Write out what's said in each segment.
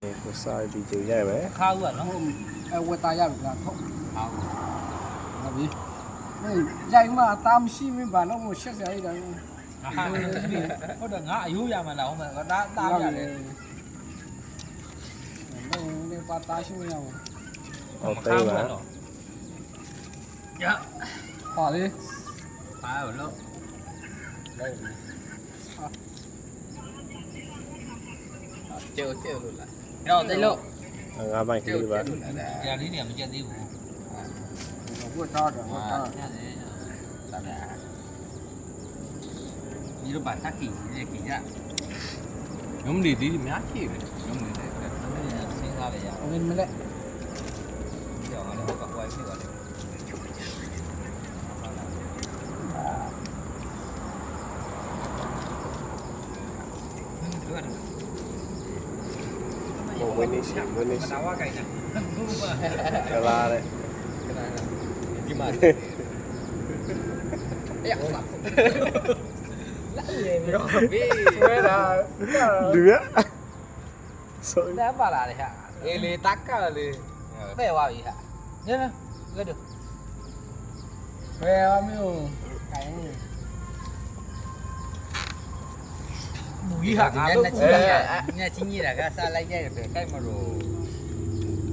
ကိုစားဒီကြိုရိုက်မယ် ခါဦးကနော် ဝတ်သားရပြီလားဟုတ်ဟုတ်ပြီရိုက်မှအသားမရှိမင်းဘာလို့မရှက်စရာရတာလဲ ဟုတ်တယ်ငါအယိုးရမှလားဟုတ်မယ်ဒါတားရတယ် ဒီပါသားရှိမရဘူး ဟုတ်တယ်ပါ ရ ပါလေ ပါလို့ကျဲလို့လားတော့တယ်လို့ ငါးပိုင်းကလေးပါ ဒီလေးနေမကျက်သေးဘူး ဝတ်သားတယ်ဝတ်သား ဒီလိုပါတက်ကြီးနေကြ ညုံးနေဒီများရှိတယ်ညုံးနေတဲ့ စဉ်းစားရရ အင်းမလဲ ကြောင်လည်းဟုတ်ကဟိုဖြစ်သွားတယ်ဝင်းနေရှိဝင်းနေရှိ နာဝကိုင်းတာဘူးပါ ကလာတဲ့ ဒီမှာ ရပါလာလေရောဘေး ဆွဲတာ လူရဆို ဒါပါလာလေဟာ အေးလေတက်ကလေ ပဲသွားပြီဟာညနေလက်တို့ ဆွဲအမျိုးကိုင်း ဘူကြီးဟာငါတို့ညချင်းကြီးတာကစားလိုက်ကြရတယ်ခိုက်မလို့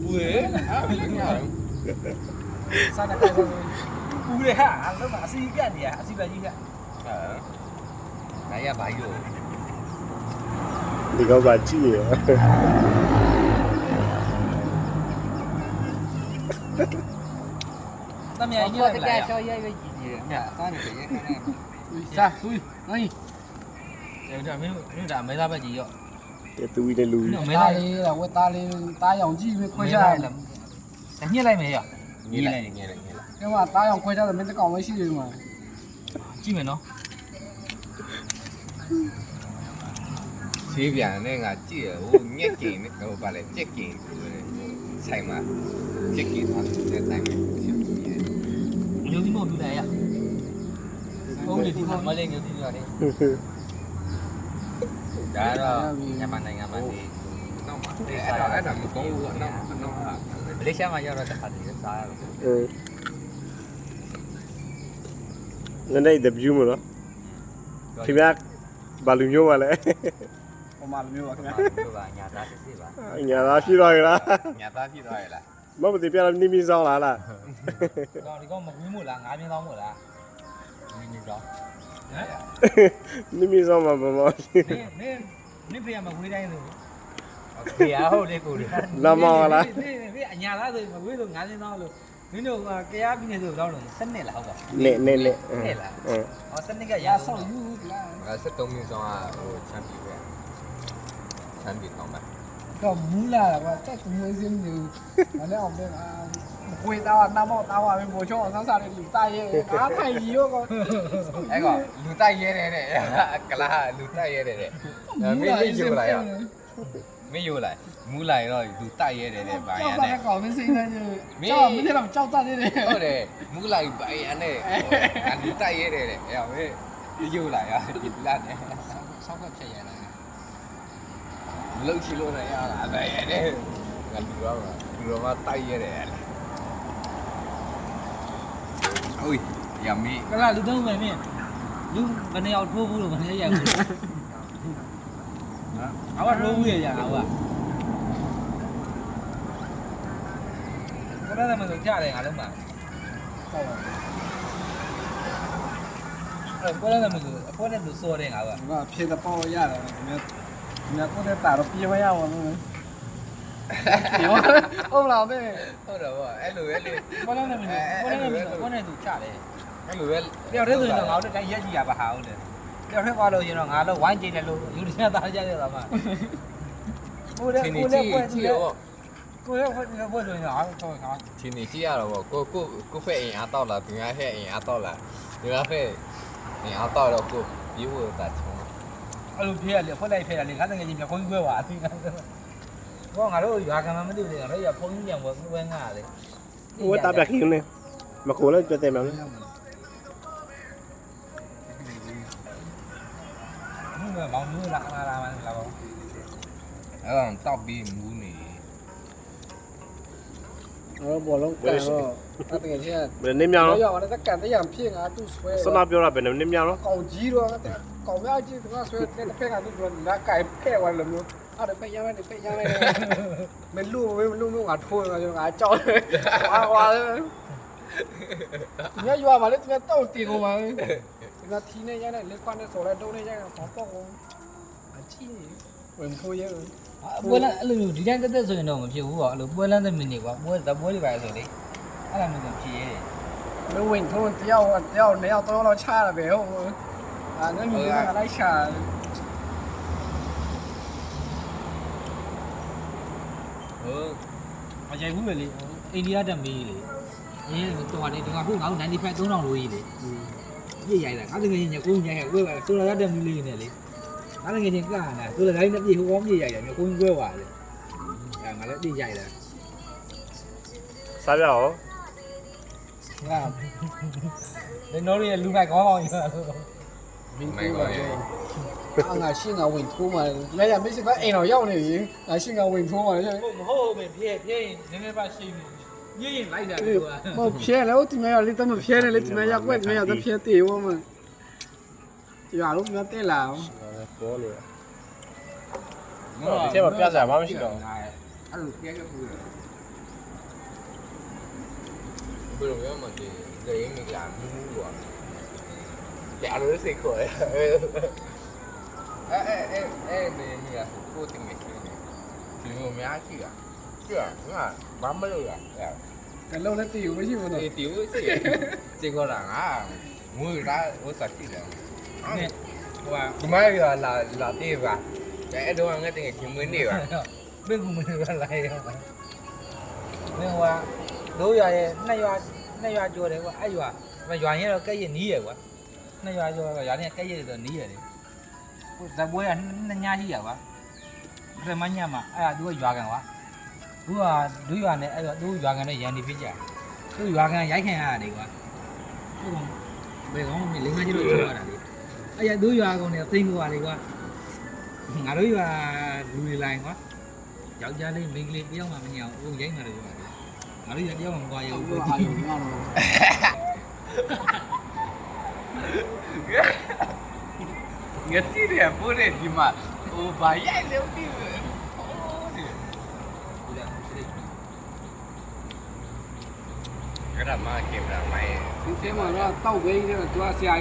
ဘူးလေအဲ့ဒါ စားတဲ့ကိုင်း ဘူးလေဟာအဲ့တော့အစီကက်နေရအစီပဲကြီးက ဟာနိုင်ရပါယူ ဒီကောက်ကကြည့်ရ တမန်ကြီးလည်းလာရ ချောရိုက်ပဲကြည့်နေတယ်မြတ်စားနေတယ်ရိုက်နေတယ် စားဆွေးနိုင် ဒါမင်းဒါမဲသားပဲကြီးရော တဲ့သူကြီးတဲ့လူကြီး မဲ သား သား လေးလားဝတ်သားလေးသားရောင်ကြည့်ပြီးခွဲချရ လာညှစ်လိုက်မယ်ရ ညင်းလိုက်ညင်းလိုက် ဒီမှာသားရောင်ခွဲချတယ်မင်းတကောင်မရှိသေးဘူးမှာ ကြည့်မယ်နော် ဆေးပြန်နဲ့ငါကြည့်ရဟိုညက်ကျင်နဲ့ဟိုပါလေကြက်ကျင်ဆိုတယ်ဆိုင်မှာကြက်ကျင်သွားတဲ့ဆိုင်မှာဖြစ်ပြီးတယ် မျိုးဒီမို့လူလိုက်ရဟုတ်တယ်ဒီမှာမလေးမျိုးဒီရတယ် ဒါတော့မြန်မာနိုင်ငံမှာဒီနောက်မှာအဲ့ဒါမကောင်းဘူးတော့နောက်ဟာ မလေးရှားမှာရောက်တော့တခါတည်းစားရတော့ နည်းနည်း debut မလို့ခင်ဗျာဘာလူမျိုးပါလဲ ဟိုမှာလိုမျိုးပါခင်ဗျာ တို့ကညာသားတစ်စစ်ပါ ညာသားရှိတော့ရလား ညာသားဖြစ်သွားရလား မဟုတ်ဘူးပြလာနေမီဆောင်လာလား ကောင်ဒီကောင်မကွေးမို့လားငါးပြင်းသောမို့လားမင်းတော့ဟမ် နေမီဆောင်မှာဘာမ နင်းဖေးမကွေးတိုင်းလို့ဖေးဟုတ်လေကိုလေ လာမော်လား ဖေးအညာသားဆိုမကွေးလို့ငါးပြင်းသောလို့မင်းတို့ကကြားပြီးနေဆိုတော့လို့စနစ်လားဟုတ်ပါ နေနေနေ ဟောစနစ်ကရ ရာ ဆော ဆော က် က် ယူ ယူလား ငါ73မျိုးဆောင်ဟိုချမ်းပြည်ပဲချမ်းပြည်တော့မှာ တော့မူလာကွာတက်သူမျိုးစင်းနေမလဲအောင်ပြန်ခွေသားနာမောက်သားပါပဲမိုးချောဆန်းစားတဲ့လူသားရဲ့အားထိုင်ကြီးရောကော အဲ့ကောလူတိုက်ရဲတယ်တဲ့ကလာလူတိုက်ရဲတယ်တဲ့မင်းလေးယူလာရမင်းယူလာမူးလာတော့လူတိုက်ရဲတယ်တဲ့ဘာရ ကြောက် နဲ့ တဲ့ကောင်မင်းစိမ့်နေကြောက်မင်းတို့ကြောက်တတ်နေတယ် ဟုတ်တယ်မူးလိုက်ဘာရနဲ့လူတိုက်ရဲတယ်တဲ့အဲ့မင်းယူလာရဒီလာနဲ့ ဆောက်ကဖြတ်ရတာ လှုပ်ချလို့လည်းရတာပဲတဲ့ငါလူတော့တိုက်ရဲတယ်ဟုတ်ရမီ ကလာလူသုံးမယ်မင်းလူဘယ်နှစ်ယောက်ထိုးဘူးလို့မနေရဘူးဟာငါကထိုးဘူးရငါကကိုယ်လည်းမဆိုကြတယ်ငါလုံးမှာ ဟုတ်ပါ အဲ့ကိုယ်လည်းမဆိုအပေါ်နဲ့သူစောတယ်ငါက ဘူးကဖြေတဲ့ပေါ်ရတယ်ခင်ဗျာညကိုတဲ့တာတော့ပြေးမရဘူးနော်ဟုတ်လားတဲ့ ဟုတ်တော့ဗောအဲ့လိုပဲလေ ကိုယ်လည်းမဆိုကိုယ်လည်းမဆိုကိုယ်နဲ့သူချတယ် အဲ့လိုပဲ တယောက်တည်းဆိုရင်တော့ငါတို့တိုင်းရက်ကြည့်ရပါဟာဟုတ်တယ်တယောက်တည်းသွားလို့ရင်တော့ငါတော့ဝိုင်းကျင်းတယ်လို့ယူရသားကြရတာမှာကိုယ်လည်းကိုယ်လည်းပွဲကြည့်ရောကိုယ်လည်းပွဲဆိုရင်တော့အားတော့ငါ ทีนี้ကြည့်ရတော့ဗောကိုဖက်အင်အားတော့လားသူများဖက်အင်အားတော့လားသူများဖက်အင်အားတော့တော့ကိုပြေးဖို့တာချုံ အဲ့လိုဖေးရလေဖွက်လိုက်ဖေးရလေငါတကယ်ကြီးမြခွင်းခွဲပါအသိငါတော့ငါတို့ရွာကမှမသိဘူးလေငါတို့ရဖုန်းကြီးညံဝဲငါလေ ဝတ်တာပြခင်းနေမခိုးလည်းပြတဲ့မှာ ဟုတ်ကဲ့မောင်မျိုးလာမှလာပါ အဲ့တော့တောက်ပြီးမူးနေ ဘောလုံးကန်တော့အတကယ်ချင်း ဘယ်နည်းမြောင်း တော့ တော့ ရောက်တယ်ကန်တရားဖြစ်ငါသူ့ဆွဲ စနာပြောတာဘယ်နည်းမြောင်းတော့ ကောင်ကြီးတော့ကောင်များကြီးကဆွဲတဲ့ဖက်ကသူ့လာကြိုက်ခဲ့သွားလို့မျိုးအဲ့ဒါပဲရမယ်ပဲရမယ်မလူငါထိုးငါကြောက်ဟာလေညရွာမှာလေသူတော့တီကုန်ပါငါထီးနေရတဲ့လက်ခွနဲ့ဆိုလဲတုံးနေရတဲ့ဘောပေါ့ကိုအချီးဝင်ထိုးရဲ ပွဲလန်းအဲ့လိုမျိုးဒီတိုင်းတက်တက်ဆိုရင်တော့မဖြစ်ဘူးပေါ့အဲ့လိုပွဲလန်းတဲ့မိနစ်ကွာပွဲသပွဲတွေပါဆိုလေအဲ့ဒါမျိုးဆိုဖြစ်ရဲ လူဝင်ထိုးတယောက်နေတော့တော့ချတာပဲဟုတ်ငါညီကလိုက်ချာ ဟုတ် မကြိုက်ဘူးလေအိန္ဒိယတက်မေးလေအေးတော်တယ်ဒီကခုငါတို့95 3000လို့ကြီးလေပြည့်ရိုက်တာငါတကယ်ညကိုညရိုက်ဝဲပါဆိုလာတက်မီလေးနေလေငါတကယ်ချင်းကလာဆိုလာတိုင်းနဲ့ပြည့်ဟိုကောင်းပြည့်ရိုက်တယ်မျိုးကိုင်းကွဲသွားတယ်အဲ့ငါလည်းပြည့်ရိုက်တယ် စားပြအောင် ငါဒီနော်ရဲ့လူမိုက်ကောင်းအောင်ရလို့ မင်းကိုငါရှင်းငါဝင်ထိုးမှာရမရှိပါအိမ်တော်ရောက်နေပြီငါရှင်းငါဝင်ထိုးမှာလေ မဟုတ်ပဲပြည့်ပြည့်နည်းနည်းပါရှိပြီညရင်လိုက်တာကွာ မဖျဲလဲဒီမှာလေတမဖျဲနေလေဒီမှာရက်ွက်ဒီမှာတဖျဲတေးဝမဒီအားလုံးကတဲလာ ပေါ်လို့ ဒီထဲမှာပြဿနာမရှိတော့အဲ့လိုပြဲရဘူးဘယ်လိုရမှဒီဂိမ်းကမူးကွာပြာလို့စိတ်ခေါ်အဲ့ဒီနေရာကိုတင်နေတယ်ဒီလိုများရှိတာကြည့်ငါဘာမလို့ရအဲ့ ကလုံးနဲ့တေးမရှိဘူးနော် ဒီတူရှိစေခေါ်တာငါငွေရာဟိုစားကြည့်တယ်ဟိုကဒီမိုင်းလာတေးပါအဲ့တော့ငါတင်ခင်မွေးနေပါ ဘယ်ကူမနေပါလိုက်ရောမင်းဟိုတို့ရွာရဲ့နှစ်ရွာကျော်တယ်ကွာအဲ့ရွာရွာရင်တော့ကဲ့ရနီးရယ်ကွာနှစ်ရွာကျော်ရွာနဲ့ကဲ့ရဆိုနီးရတယ်ဟိုဇပွဲကနှစ်ညရှိရကွာပထမညမှာအဲ့ဒါသူကရွာကန်ကွာသူကဒုရွာနဲ့အဲ့တော့သူရွာကန်နဲ့ရန်ဒီဖြစ်ကြသူရွာကန်ရိုက်ခံရတယ်ကွာဟိုဘယ်ကောင်မင်းလင်းမကြီးတို့ပြောရတာလေအဲ့ရသူရွာကောင်နဲ့သိန်းကွာလေကွာငါတို့ရွာလူတွေလိုက်ကွာယောက်ျားလေးမိန်းကလေးတယောက်မှမညအောင်အုံရိုက်မှတယ်ကွာငါတို့ရွာတယောက်မှမကွာရဘူး အာရုံရတော့ ငါတိတယ်ပိုးတယ်ဒီမှာဟိုဘာရိုက်လို့ဒီကရမကင်မရာမိုင်း ဒီထဲမှာတော့တောက်ပေးတယ်သူကဆရာ